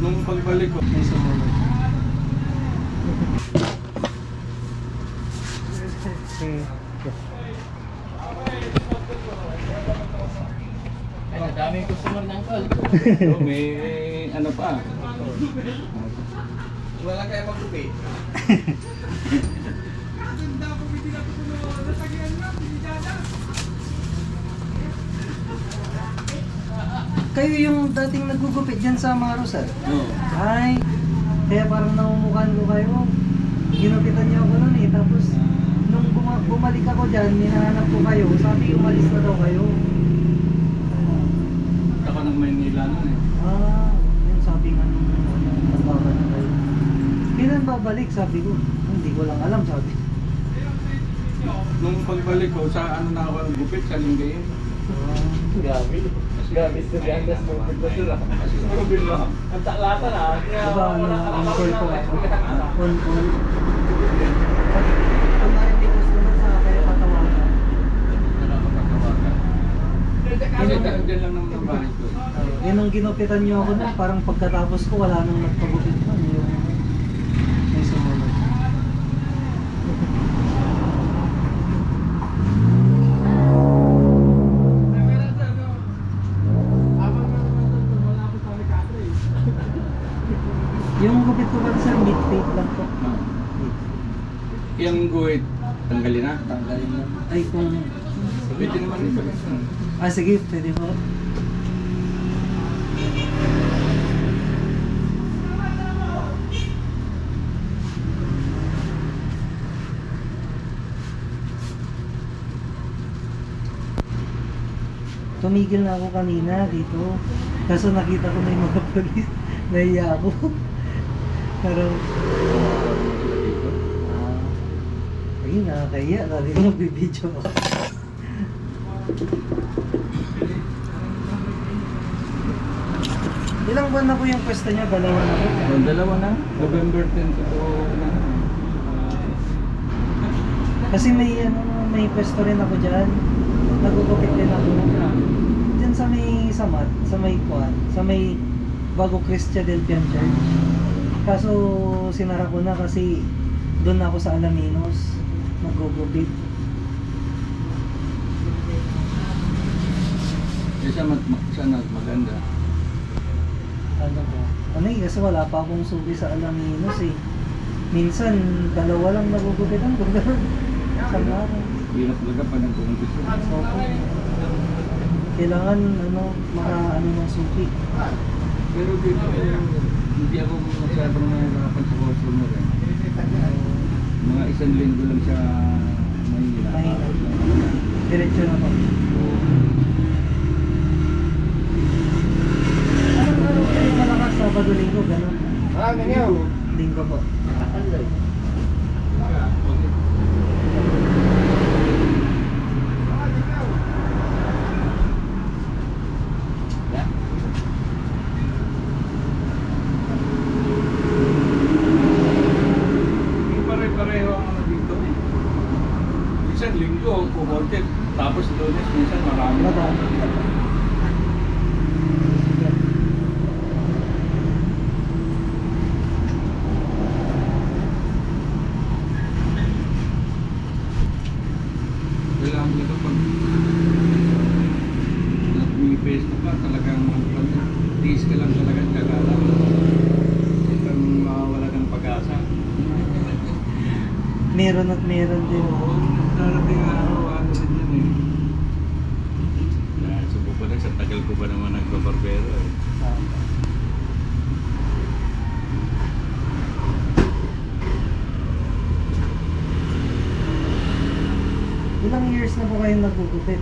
Nung pagbalik ko, may sumunod. Ay, nadaming customer ng call. So, may ano pa. Wala kaya magkupi. Kayo yung dating nagugupit dyan sa Marosal? No. Ay, kaya parang namumukhaan ko kayo. Ginupitan niyo ako nun eh. Tapos, nung bumalik ako dyan, hinahanap ko kayo. Sabi, umalis na daw kayo. Ako ng Maynila nun eh. Yung sabi nga nung nagbaba na kayo. Kailan babalik? Sabi ko. Hindi ko lang alam, sabi. Nung pagbalik ko, sa ano na ako gupit, sa Lingayen. Grabe. Grabe estudyante sa mga pagkasura. Ang taklatan ah. Diba, ang call ko ako. On. Kung narinig customer sa kayo patawagan. Nakakapatawagan. Kasi dyan lang naman ang bahay ko. Yun ang ginupitan niyo ako nun, parang pagkatapos ko wala nang nagpagupit nun. Yung may sumunod. Yung gupit ko ba sir, mid-fade lang po. Yung guhit, tanggalin na. Tanggalin lang. Ay kung... Pwede naman ito. sige, pwede po. Tumigil na ako kanina dito. Kaso nakita ko na yung mga polis. Nahiya ako. Pero... ayun, nakakahiya. Sabi ko magbibideo ako. Ilang buwan na po yung pwesto niya? Dalawa na po? Dalawa na. November 10 to na. Kasi may pwesto rin ako dyan. Nagugupit din ako. Dyan sa may Samat, sa may Kuan, sa may Bago Christian del Pian Church. Kaso sinara ko na kasi doon ako sa Alaminos nagugupit. Sana maganda. Ano po? Ano eh, kasi wala pa akong suki sa Alaminos eh. Minsan, dalawa lang nagugupitan ko. Isang araw. Hirap talaga pa nagkukumpit. Opo. Kailangan, ano ng suki. Pero dito, hindi ako masyadong nahirapan sa customer eh. Mga isang linggo lang siya mahirap. Mahirap. Diretso na po. Anong araw kayo malakas? Sabado, Linggo, gano'n? Ganyan. Linggo po. Pare-pareho ang ano dito. Minsan linggo, kumonte. Tapos Lunes, minsan marami. Madami. Kailangan nito pag nag-face na ka, talagang tiis ka lang talaga kagala. Hindi kang mawawala ng pag-asa. Meron at meron din. Darating araw, ano rin yan eh. Subo pa na, sa tagal ko pa naman nagbabarbero eh. Ilang years na po kayong nagugupit?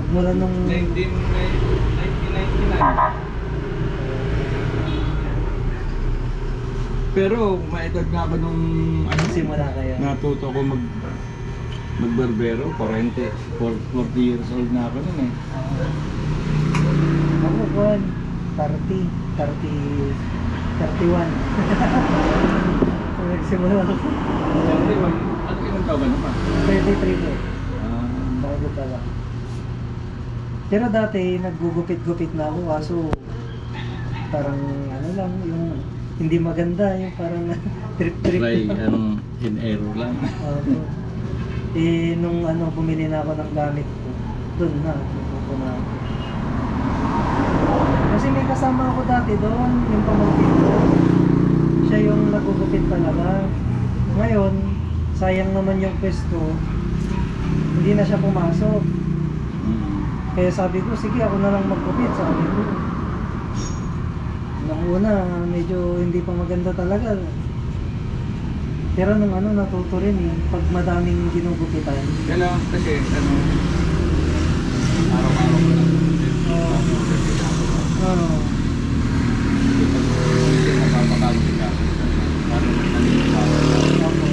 Mula nung... 1999. Pero maedad nga ba nung ano, Simula kayo? natuto ko magbarbero, 40 years old na ako nun eh. Ako po, 30, 31. Nagsimula ako. Ano ilang taon ka naman? 33 po. Ah, Bago pa lang. Pero dati, naggugupit-gupit na ako, kaso parang ano lang, yung hindi maganda, yung parang trip-trip Try, lang. in error lang. Oo. Eh, nung ano, bumili na ako ng gamit ko, doon na, ko na. Kasi may kasama ako dati doon, yung pamangkin ko. Siya yung nagugupit talaga. Ngayon, sayang naman yung pwesto, hindi na siya pumasok. Kaya sabi ko, sige ako na lang magkupit, sabi ko. Nung una, medyo hindi pa maganda talaga. Pero nung ano, natuto rin eh, pag madaming ginugupitan. Kailangan kasi, araw-araw ko lang. Oo. Kasi napapakagod ka. Parang naninibawa ka. Ako.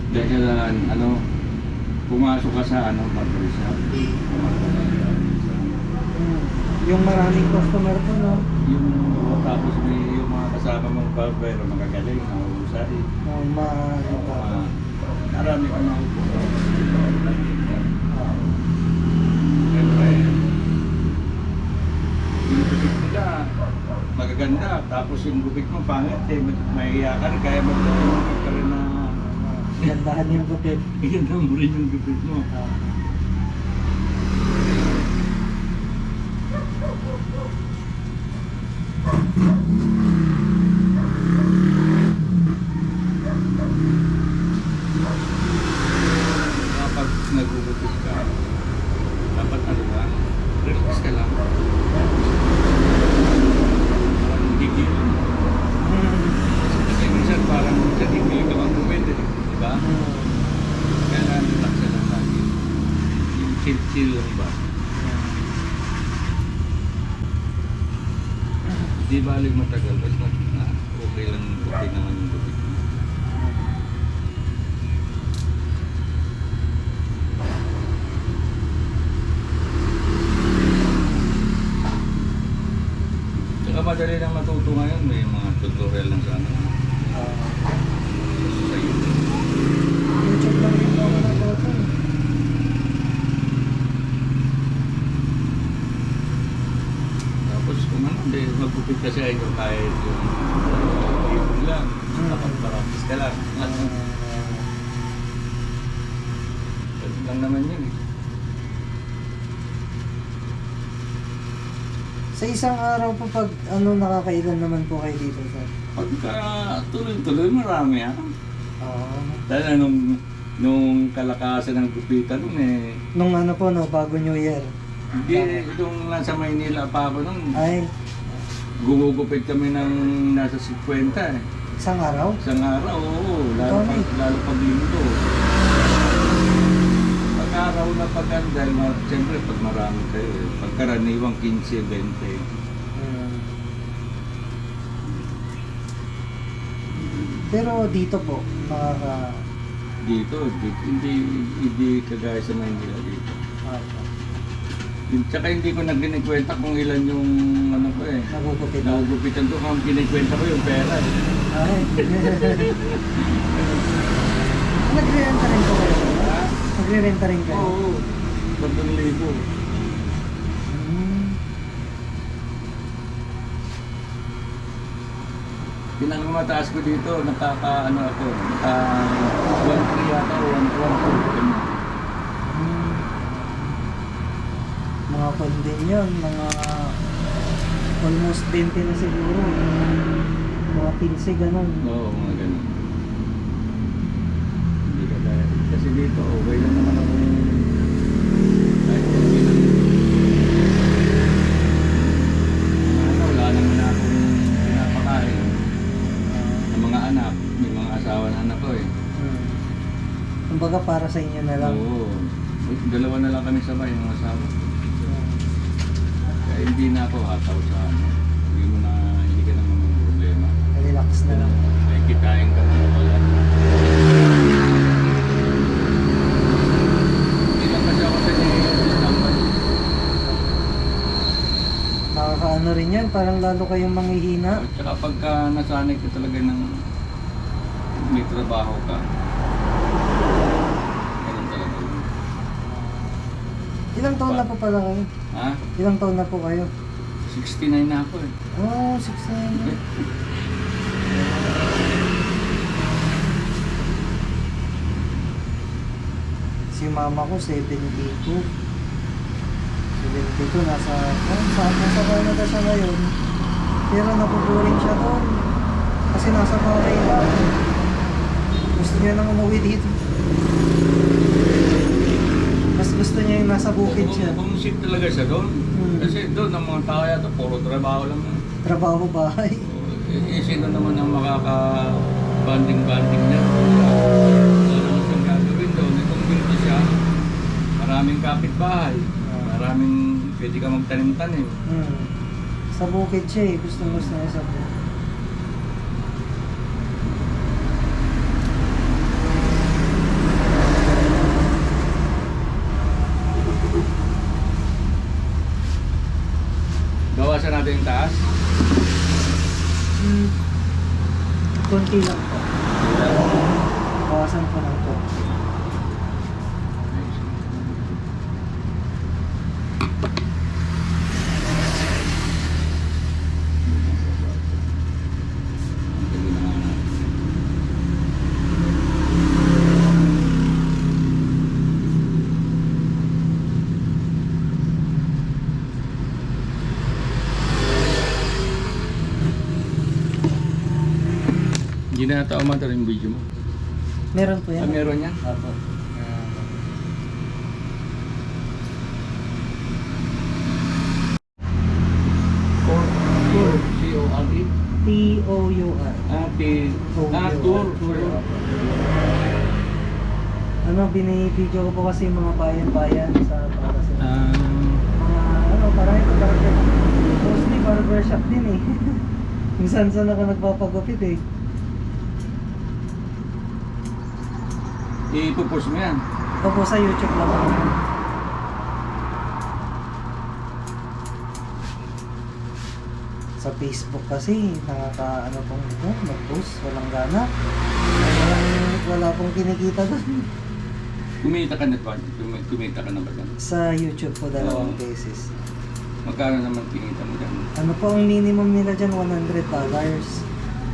Dahil pumasok ka sa barber shop. Yung maraming customer ko, no? Yung tapos may yung mga kasama mong barber, magagaling, mahusay. Marami ka mahupo. Siyempre, yung gupit nila, magaganda. Tapos yung gupit mo, pangit eh. Mahiya ka rin, kaya magdalawang ka rin na Gandahan yung gupit. ganda mo rin yung gupit mo. Kapag nagugupit ka, dapat relax ka lang. Parang higil. Kasi minsan parang minsan higil ka mag-gupit eh. Diba? Kaya relax ka lang lagi. Yung chill-chill lang ba? Di balik matagal, basta okay lang, okay naman yung gupit mo. Saka madali lang matuto ngayon, may mga tutorial lang sa sa YouTube. YouTube lang yung ako natuto. Tapos kung magpupit kasi ay kahit yung ibon lang, dapat practice ka lang. Ganun lang naman yun eh. Sa isang araw po pag nakakailan naman po kayo dito, sir? Pagka tuloy-tuloy marami ha. Oo. Dahil nung kalakasan ng gupitan nun eh, Nung ano po, no, bago New Year. hindi, nung nasa Maynila pa ako nun, Ay, gugupit kami ng nasa 50 eh. isang araw? Isang araw, oo, Dami. lalo pag linggo. Pag araw na pag dahil siyempre pag marami kayo eh, pagkaraniwang 15, 20. Pero dito po, Dito, hindi kagaya sa Maynila dito. Tsaka hindi ko na kinikwenta kung ilan yung ko eh. Nagugupit. Nagugupitan ko kung kinikwenta ko yung pera eh. Ay. Nagre-renta rin po kayo? Ha? Nagre-renta rin kayo? Oo, 3,000. Hmm. Pinakamataas ko dito, ako, 1,3 yata o 1,2. Hmm. Mga kwan din yun, mga almost 20 na siguro. Mga 15, ganun. Oo, mga ganun. Hindi ka dahil. Kasi dito, okay lang naman ako. Kahit okay lang. Wala naman akong pinapakain. Ng mga anak, may mga asawa na anak ko eh. Kumbaga para sa inyo na lang. Oo. Dalawa na lang kami sabay, yung asawa. Kaya hindi na ako hataw sa hindi ka naman may problema. Relax na lang. May kitain ka na wala. Hindi lang kasi ako sa Istanbul. Nakakaano rin yan, parang lalo kayong manghihina. At saka pagka nasanay ka talaga ng may trabaho ka. Ganun talaga yun. Ilang taon na po pala kayo? Ha? Ilang taon na po kayo? 69 na ako eh. Oh, 69. Si mama ko 72. 72 nasa Canada siya ngayon. Pero napupuring siya doon. Kasi nasa Florida. Gusto niya nang umuwi dito. Mas gusto niya yung nasa bukid siya. Bumisip talaga siya doon. Kasi doon ang mga tao yata, puro trabaho lang. Trabaho bahay. Sino naman ang makaka-banding-banding niya? Wala naman siyang gagawin doon. Itong dito siya, maraming kapitbahay. Maraming pwede ka magtanim-tanim. Sa bukid siya eh. Gusto niya sa bukid. Bawasan natin yung taas. Konti lang po. Bawasan ko lang po. Hindi na nata umatar yung video mo. Meron po yan. Meron yan? Apo. Tour. C-O-R-E? T-O-U-R. Tour. Ano, binibidyo ko po kasi yung mga bayan-bayan sa para sa mga parang ito barber. Mostly barber shop din eh. Minsan saan ako nagpapagupit eh. Ipupost mo yan. Opo, sa YouTube lang ako. Sa Facebook kasi nakaka pong mag-post, walang gana. Wala pong kinikita doon. Kumita ka na ba? Kumita ka na ba dyan? Sa YouTube po dalawang Oo. beses. Magkano naman kinita mo dyan? Ano po ang minimum nila dyan? $100.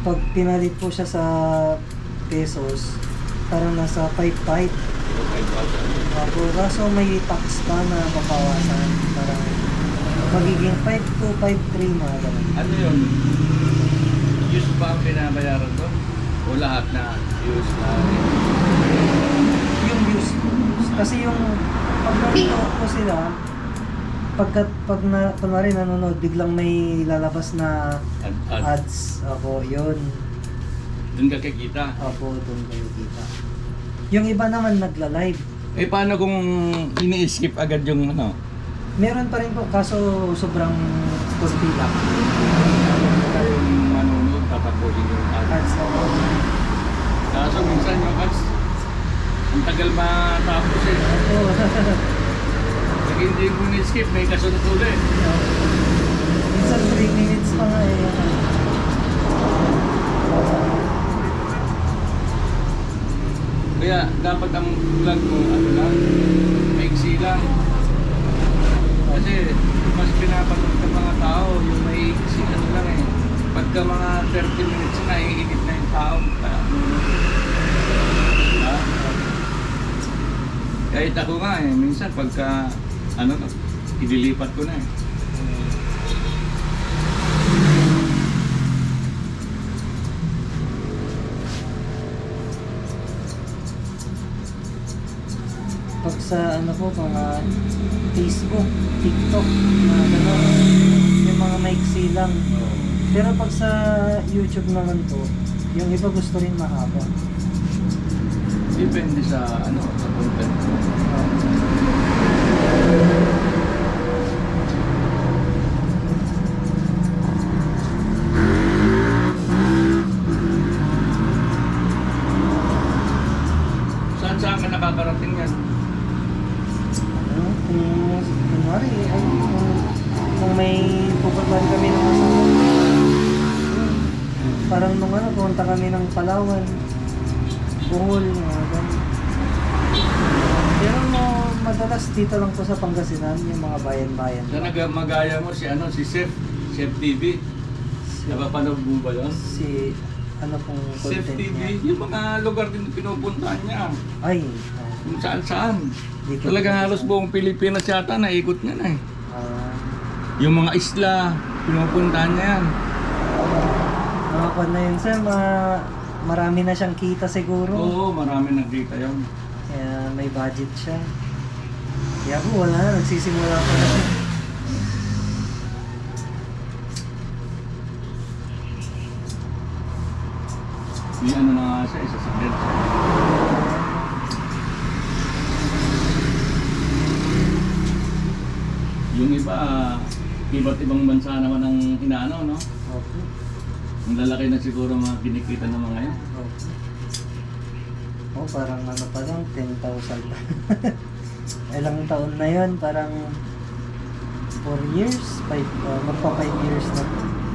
Pag pinalit po siya sa pesos, parang nasa 5.5. 5,000. Ako, kaso may tax pa na papawasan. Parang magiging 5.2, 5.3 mga ganun. Ano yun? Use ba ang binabayaran to? O lahat na use na? Yung views. Kasi yung pag nanonood po sila, kunwari nanonood, biglang may lalabas na ads. Ako, yun. Doon ka kikita. Ako, doon kayo kita. Yung iba naman nagla-live. Eh paano kung ini-skip agad yung ano? Meron pa rin po, kaso sobrang konti lang. Yung manonood, tatapusin yung ads. Ads na po. Kaso minsan yung ads, ang tagal matapos eh. Oo. Pag hindi mo ni-skip, may kasunod ulit. Minsan 3 minutes pa nga eh. Kaya dapat ang vlog mo, ano lang, maiksi lang. Kasi mas pinapanood ng mga tao, yung maiksi ano lang eh. Pagka mga 30 minutes na, iinit na yung tao. Kaya, ha? Kahit ako nga eh, minsan pagka, ano, ililipat ko na eh. Pag sa ano po, mga Facebook, TikTok, mga gano'n, yung mga maiksi lang. Pero pag sa YouTube naman po, yung iba gusto rin mahaba. Depende sa, ano, sa content mo. Saan ka nakakarating yan? Ano, kunwari, kung may pupuntahan kami ng asawa, parang nung ano, pumunta kami ng Palawan, Bohol, mga ganun. Pero madalas dito lang po sa Pangasinan, yung mga bayan-bayan. Sa magaya mo si Chef TV. Napapanood mo ba yun? Si, ano pong Chef content TV, niya? yung mga lugar din pinupuntahan niya. Ay, Kung saan-saan. di ko- Talagang halos buong Pilipinas yata naikot niya na eh. Ah, Yung mga isla, pinupuntahan niya yan. mga kwan na yun, sir, marami na siyang kita siguro. Oo, marami nagkita yun. Kaya may budget siya. Kaya po, wala na, nagsisimula pa na siya. May ano na nga siya, isa sa dead. Yung iba, iba't ibang bansa naman ang inaano, no? Okay. Ang lalaki na siguro mga kinikita ng mga yan. Okay. Oh, parang ano pa lang, 10,000 pa. Ilang taon na yun, parang 4 years, magpa 5 years na.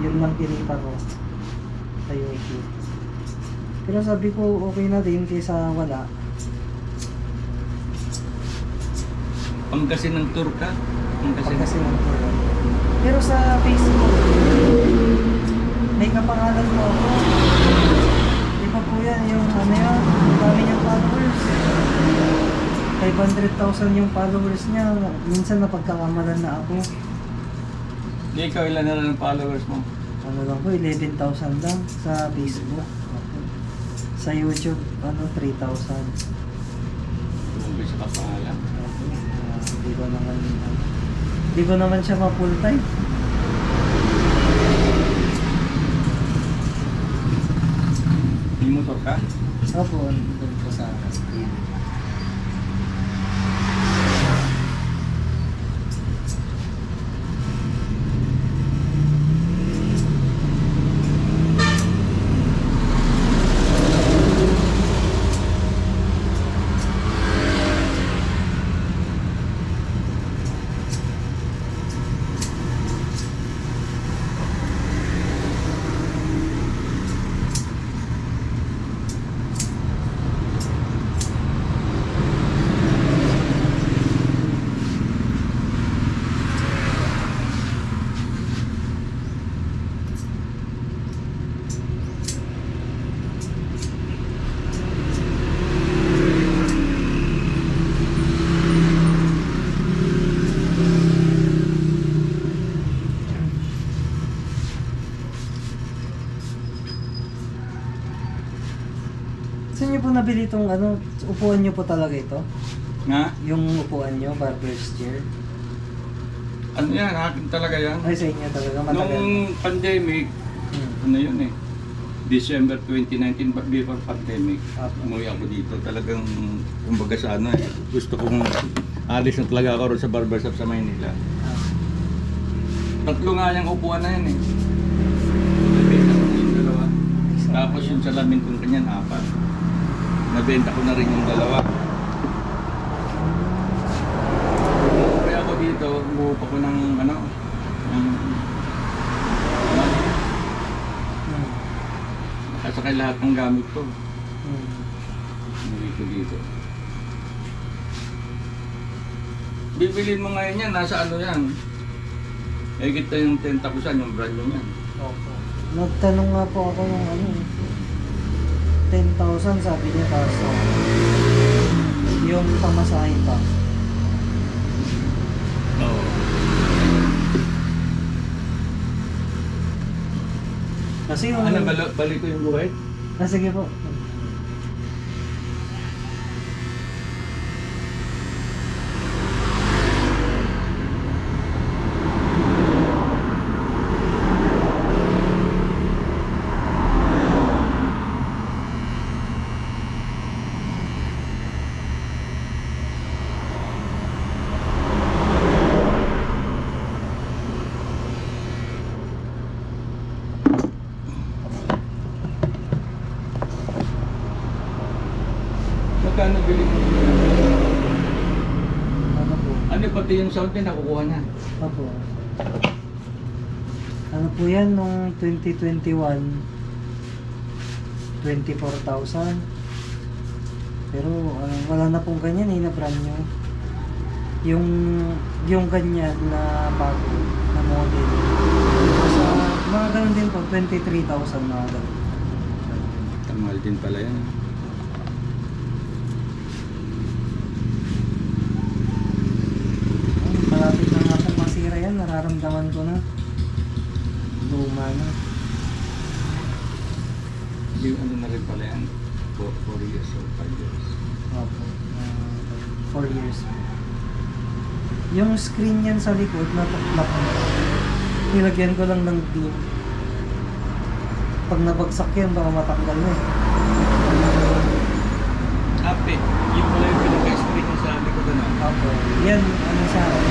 Yun lang kinita ko sa YouTube. Pero sabi ko, okay na din kaysa wala. Pangasinan tour ka? Kasi ng tulad. Pero sa Facebook, may kapangalan mo ako. Di ba po yan, yung ano yan, ang dami niyang followers. 500,000 yung followers niya. Minsan napagkakamalan na ako. Hindi, ikaw ilan na lang ang followers mo? Ano lang po, 11,000 lang sa Facebook. Sa YouTube, 3,000. Umpisa ka pa nga lang. Hindi ko naman siya ma-full time. May motor ka? Opo, doon po sa TV. Saan niyo po nabili itong upuan niyo po talaga ito? Nga? Yung upuan niyo, barber's chair? Ano yan? Akin talaga yan. Ay, sa inyo talaga matagal. Nung pandemic, ano yun eh, December 2019, before pandemic, Apo. umuwi ako dito. Talagang, kumbaga sa ano eh, gusto kong alis na talaga ako ron sa barbershop sa Maynila. Tatlo nga yung upuan na yan eh. Nabenta ko na yung dalawa. Tapos yung salamin kong kanyan, 4. Nabenta ko na rin yung dalawa. Umuwi ako dito, umuupo ko ng nakasakay lahat ng gamit ko. Umuwi ko dito. Bibilin mo ngayon yan, nasa ano yan? Eh kita yung 10,000, yung brand nyo yan. Opo. Nagtanong nga po ako yung 10,000 sabi niya kaso yung pamasahe pa. Oo. Kasi yung... Ano, balik ko yung buhay? Sige po. Magkano bili mo? Ano po? Ano pati yung sound niya nakukuha na? Opo. Ano po yan nung 2021? 24,000. Pero wala na pong ganyan na brand new. Yung ganyan na bago na model. Sa mga ganun din po, 23,000 mga ganun. Mahal din pala yan. Malapit na nga pong masira yan, nararamdaman ko na. Luma na. Yung ano na rin pala yan. 4 years or 5 years. Opo. 4 years. Yung screen yan sa likod, natuklap na. Nilagyan ko lang ng glue. Pag nabagsak yan, baka matanggal na eh. Ape, yung pala yung pinaka-street niya sa likod na. Opo. Yan, ano sa akin.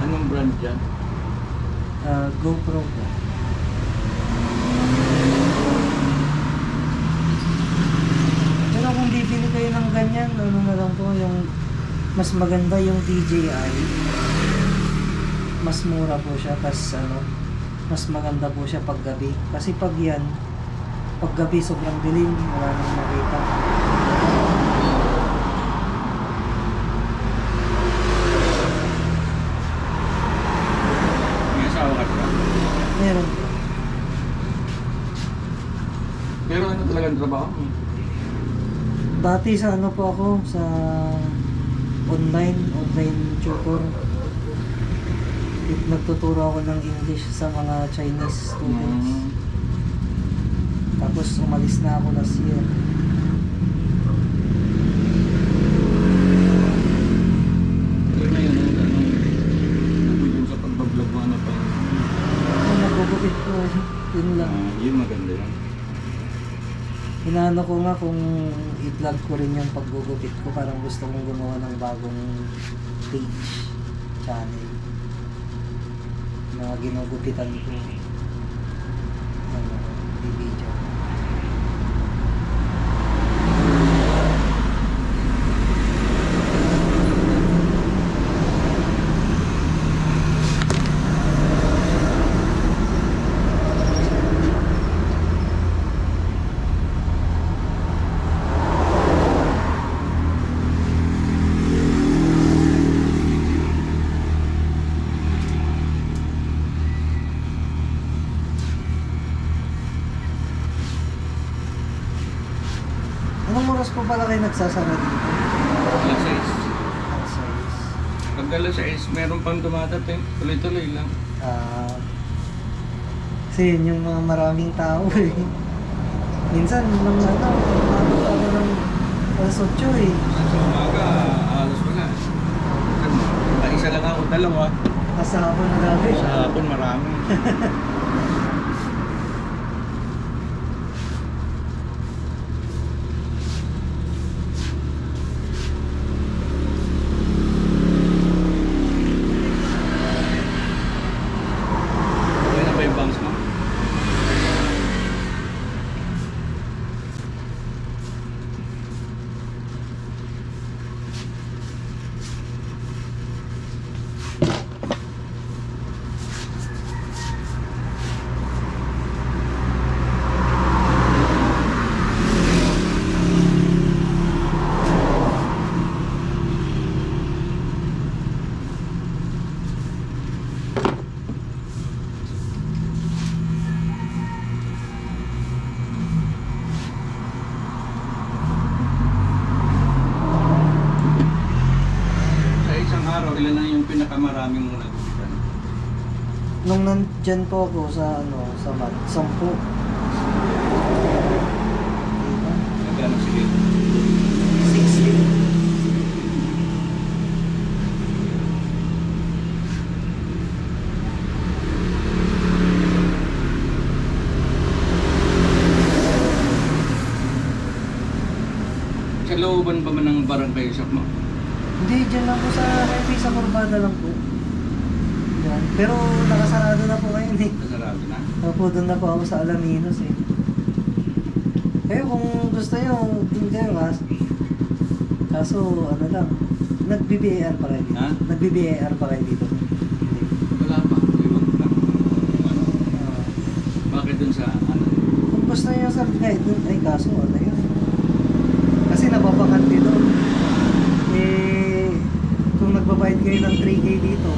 Anong brand dyan? GoPro po. Pero kung bibili kayo ng ganyan, ano na lang po, yung mas maganda yung DJI. Mas mura po siya, tas ano, mas maganda po siya pag gabi. Kasi pag yan, pag gabi sobrang dilim, wala nang makita. May asawa ka ba? Meron po. Pero ano talagang trabaho mo? Dati sa ano po ako, sa online tutor. Nagtuturo ako ng English sa mga Chinese students. Tapos umalis na ako last year. Pero na yun, ano yung sa pagbablog mo, ano pa yun? Kung nagugupit ko, yun lang. Yun maganda yun. Inaano ko nga kung i-vlog ko rin yung paggugupit ko. Parang gusto kong gumawa ng bagong page, channel. Mga ginugupitan ko. Ano, i-video. Anong oras po pala kayo nagsasara dito? Alas 6. Alas 6. Pag alas 6, meron pang dumadating. Tuloy-tuloy lang. Kasi yun yung mga maraming tao eh. Minsan, nung ano, umabot ako ng alas 8 eh. Sa umaga, alas wala. Isa lang ako, dalawa. Nasa hapon na gabi. Sa hapon, marami. Okay na ba yung bangs mo? Sa isang araw, ilan na yung pinakamaraming mo nagupitan? Nung nandyan po ako sa ano, sa mat, 10. Diba? Nagano sige. 60. Sa looban pa man ng barangay shop mo? Hindi, dyan lang po sa highway, sa Corbada lang po. Yan. Pero nakasarado na po ngayon eh. Kasarado na. Opo, doon na po ako sa Alaminos eh. Kayo kung gusto nyo, doon kayo kaso ano lang, Nag-BBAR pa kayo dito? Ha? Nag-BBAR pa kayo dito? Hindi. Wala pa. Iwan ko lang. Ano, Ah, bakit dun sa ano? kung gusto niyo sir, kahit dun, ay kaso ano yun. Kasi nababakante doon. Eh, kung nagbabayad kayo ng 3K dito,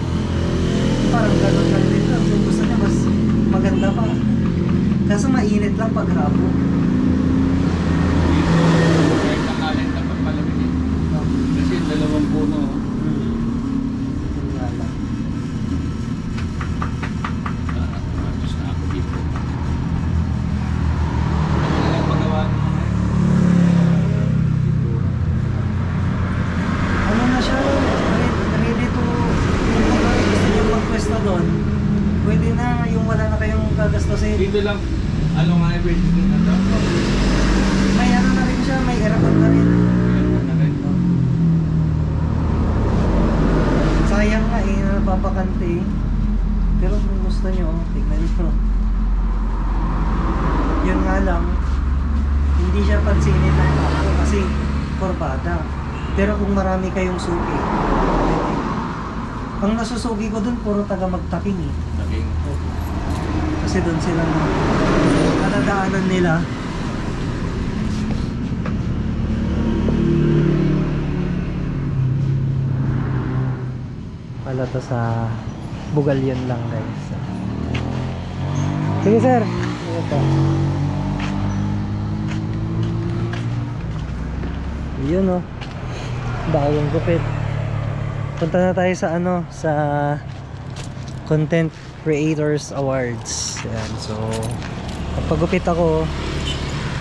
parang gano'n lang din lang. Kung gusto niya, mas maganda pa. Kaso mainit lang pag hapon. Dito, kahit tangalin dapat malamig eh. No? Kasi 2 puno. Yun nga lang. Tapos na ako dito. Ano na lang magawa mo ngayon? Dito. Ano na siya, ready to, kung ano, gusto niyo magpwesto doon, pwede na yung wala na kayong gagastusin. Dito lang. Ano nga eh, pwede din na daw. May ano na rin siya, may erapan na rin. Meron na rin. Sayang nga eh, napapakante eh. Pero kung gusto nyo, tignan nyo. Yun nga lang, hindi siya pansinin ng ako kasi korbada. Pero kung marami kayong suki, pwede. Ang nasusugi ko dun, puro taga magtaking eh. Naging Kasi doon sila nadadaanan nila. Pala to sa Bugalyon lang guys. Sige sir. Sige po. Yun oh. Bagong gupit. Punta na tayo sa ano, sa Content Creators Awards. Yan. So, pagpagupit ako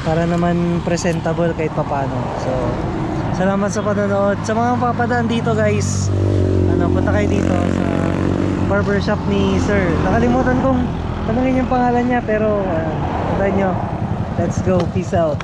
para naman presentable kahit papano. So, salamat sa panonood. Sa mga papadaan dito guys, ano, punta kayo dito sa barbershop ni Sir. Nakalimutan kong tanungin yung pangalan niya pero puntahan nyo. Let's go. Peace out.